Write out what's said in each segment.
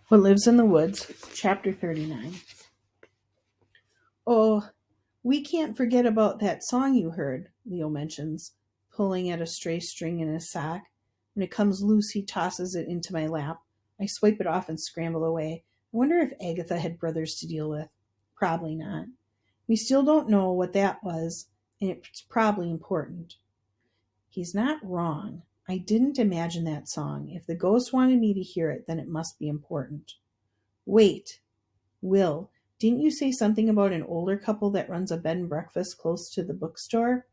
What Lives in the Woods, Chapter 39. Oh, we can't forget about that song you heard, Leo mentions, pulling at a stray string in his sock. When it comes loose, he tosses it into my lap. I swipe it off and scramble away. I wonder if Agatha had brothers to deal with. Probably not. We still don't know what that was, and it's probably important. He's not wrong. I didn't imagine that song. If the ghost wanted me to hear it, then it must be important. Wait, Will, didn't you say something about an older couple that runs a bed and breakfast close to the bookstore?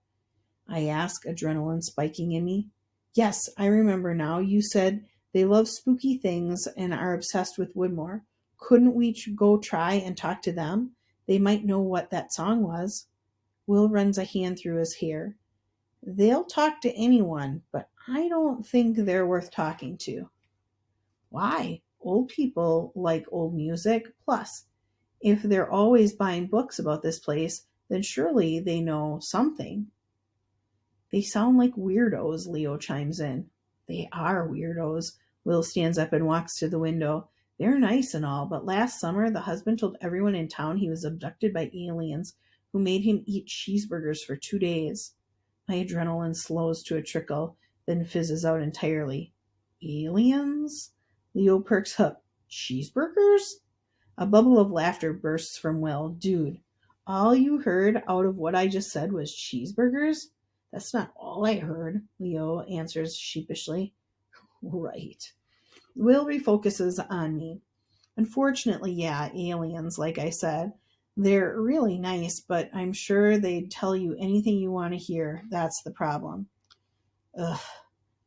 I ask, adrenaline spiking in me. Yes, I remember now. You said they love spooky things and are obsessed with Woodmore. Couldn't we go try and talk to them? They might know what that song was. Will runs a hand through his hair. They'll talk to anyone, but I don't think they're worth talking to. Why? Old people like old music. Plus, if they're always buying books about this place, then surely they know something. They sound like weirdos, Leo chimes in. They are weirdos. Will stands up and walks to the window. They're nice and all, but last summer the husband told everyone in town he was abducted by aliens who made him eat cheeseburgers for 2 days. My adrenaline slows to a trickle, then fizzes out entirely. Aliens? Leo perks up. Cheeseburgers? A bubble of laughter bursts from Will. Dude, all you heard out of what I just said was cheeseburgers? That's not all I heard, Leo answers sheepishly. Right. Will refocuses on me. Unfortunately, yeah, aliens, like I said. They're really nice, but I'm sure they'd tell you anything you want to hear. That's the problem. Ugh,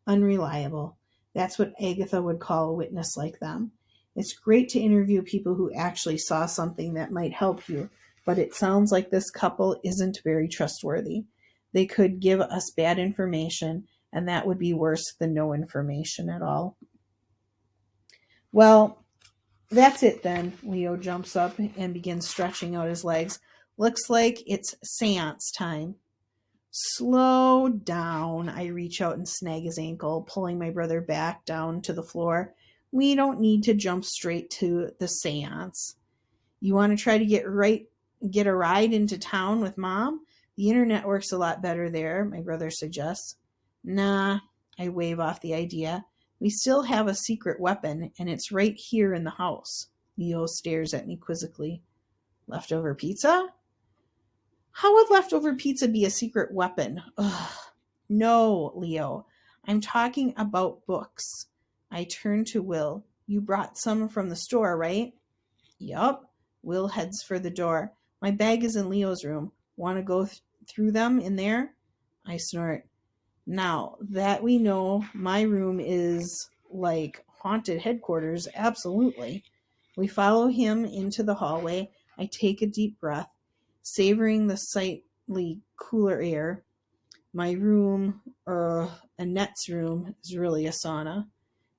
unreliable. That's what Agatha would call a witness like them. It's great to interview people who actually saw something that might help you, but it sounds like this couple isn't very trustworthy. They could give us bad information, and that would be worse than no information at all. Well, that's it then. Leo jumps up and begins stretching out his legs. Looks like it's seance time. Slow down. I reach out and snag his ankle, pulling my brother back down to the floor. We don't need to jump straight to the seance. You want to try to get a ride into town with Mom? The internet works a lot better there, my brother suggests. Nah, I wave off the idea. We still have a secret weapon, and it's right here in the house. Leo stares at me quizzically. Leftover pizza? How would leftover pizza be a secret weapon? Ugh. No, Leo. I'm talking about books. I turn to Will. You brought some from the store, right? Yup. Will heads for the door. My bag is in Leo's room. Want to go through them in there? I snort. Now that we know my room is like haunted headquarters, absolutely. We follow him into the hallway. I take a deep breath, savoring the slightly cooler air. My room, Annette's room, is really a sauna.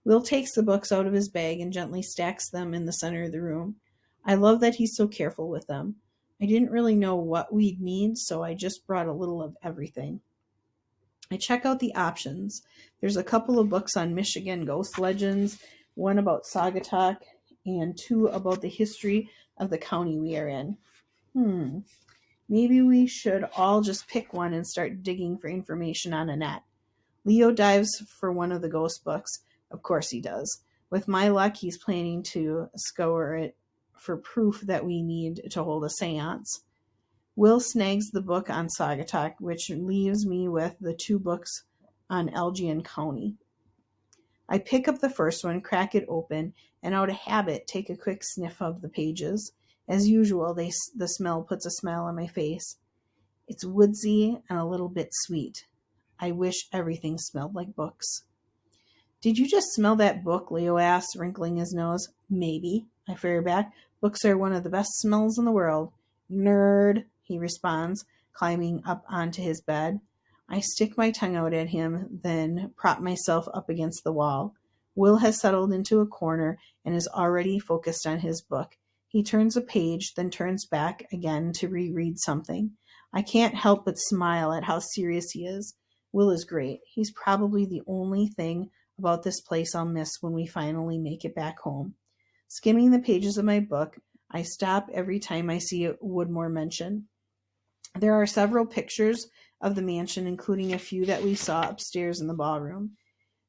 Will takes the books out of his bag and gently stacks them in the center of the room. I love that he's so careful with them. I didn't really know what we'd need, so I just brought a little of everything. I check out the options. There's a couple of books on Michigan ghost legends, one about Saugatuck, and two about the history of the county we are in. Maybe we should all just pick one and start digging for information on Annette. Leo dives for one of the ghost books. Of course he does. With my luck, he's planning to scour it for proof that we need to hold a seance. Will snags the book on Saugatuck, which leaves me with the two books on Elgin County. I pick up the first one, crack it open, and out of habit take a quick sniff of the pages. As usual, the smell puts a smile on my face. It's woodsy and a little bit sweet. I wish everything smelled like books. Did you just smell that book? Leo asks, wrinkling his nose. Maybe, I fire back. Books are one of the best smells in the world. Nerd, he responds, climbing up onto his bed. I stick my tongue out at him, then prop myself up against the wall. Will has settled into a corner and is already focused on his book. He turns a page, then turns back again to reread something. I can't help but smile at how serious he is. Will is great. He's probably the only thing about this place I'll miss when we finally make it back home. Skimming the pages of my book, I stop every time I see a Woodmore mention. There are several pictures of the mansion, including a few that we saw upstairs in the ballroom.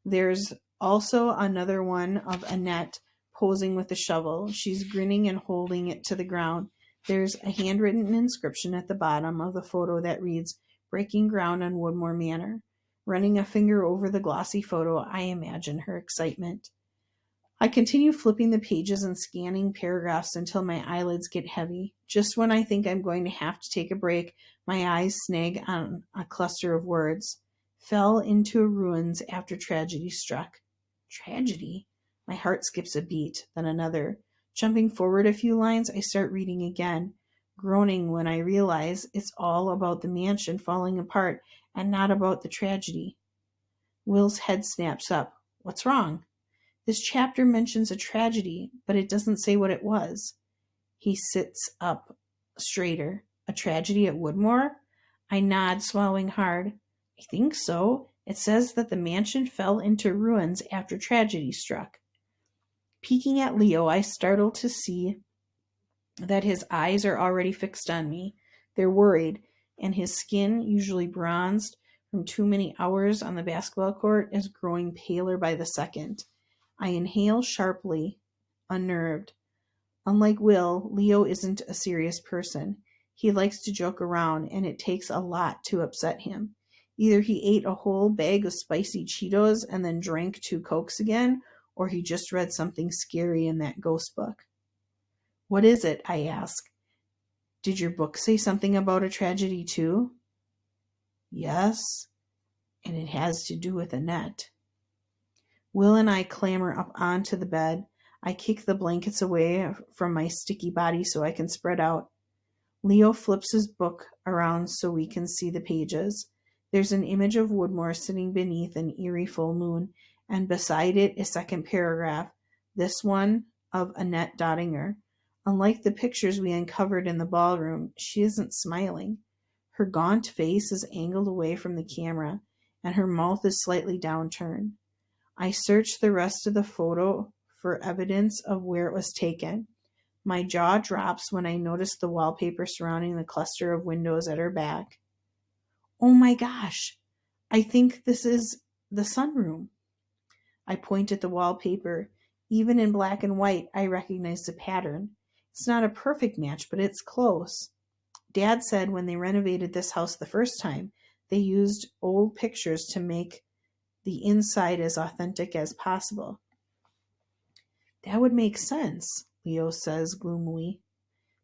There's also another one of Annette posing with a shovel. She's grinning and holding it to the ground. There's a handwritten inscription at the bottom of the photo that reads, "Breaking ground on Woodmore Manor." Running a finger over the glossy photo, I imagine her excitement. I continue flipping the pages and scanning paragraphs until my eyelids get heavy. Just when I think I'm going to have to take a break, my eyes snag on a cluster of words. Fell into ruins after tragedy struck. Tragedy? My heart skips a beat, then another. Jumping forward a few lines, I start reading again, groaning when I realize it's all about the mansion falling apart and not about the tragedy. Will's head snaps up. What's wrong? This chapter mentions a tragedy, but it doesn't say what it was. He sits up straighter. A tragedy at Woodmore? I nod, swallowing hard. I think so. It says that the mansion fell into ruins after tragedy struck. Peeking at Leo, I startle to see that his eyes are already fixed on me. They're worried, and his skin, usually bronzed from too many hours on the basketball court, is growing paler by the second. I inhale sharply, unnerved. Unlike Will, Leo isn't a serious person. He likes to joke around, and it takes a lot to upset him. Either he ate a whole bag of spicy Cheetos and then drank 2 Cokes again, or he just read something scary in that ghost book. What is it? I ask. Did your book say something about a tragedy too? Yes, and it has to do with Annette. Will and I clamber up onto the bed. I kick the blankets away from my sticky body so I can spread out. Leo flips his book around so we can see the pages. There's an image of Woodmore sitting beneath an eerie full moon, and beside it a second paragraph, this one of Annette Dottinger. Unlike the pictures we uncovered in the ballroom, she isn't smiling. Her gaunt face is angled away from the camera, and her mouth is slightly downturned. I search the rest of the photo for evidence of where it was taken. My jaw drops when I notice the wallpaper surrounding the cluster of windows at her back. Oh my gosh, I think this is the sunroom. I point at the wallpaper. Even in black and white, I recognize the pattern. It's not a perfect match, but it's close. Dad said when they renovated this house the first time, they used old pictures to make the inside as authentic as possible. That would make sense, Leo says gloomily,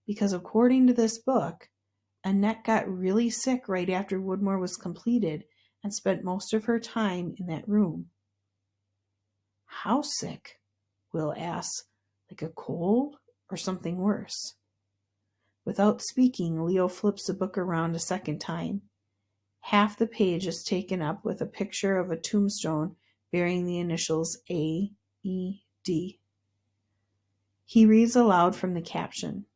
because according to this book, Annette got really sick right after Woodmore was completed and spent most of her time in that room. How sick? Will asks. Like a cold or something worse? Without speaking, Leo flips the book around a second time. Half the page is taken up with a picture of a tombstone bearing the initials A.E.D. He reads aloud from the caption.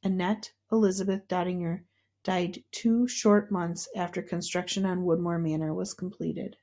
Annette Elizabeth Dottinger died 2 short months after construction on Woodmore Manor was completed.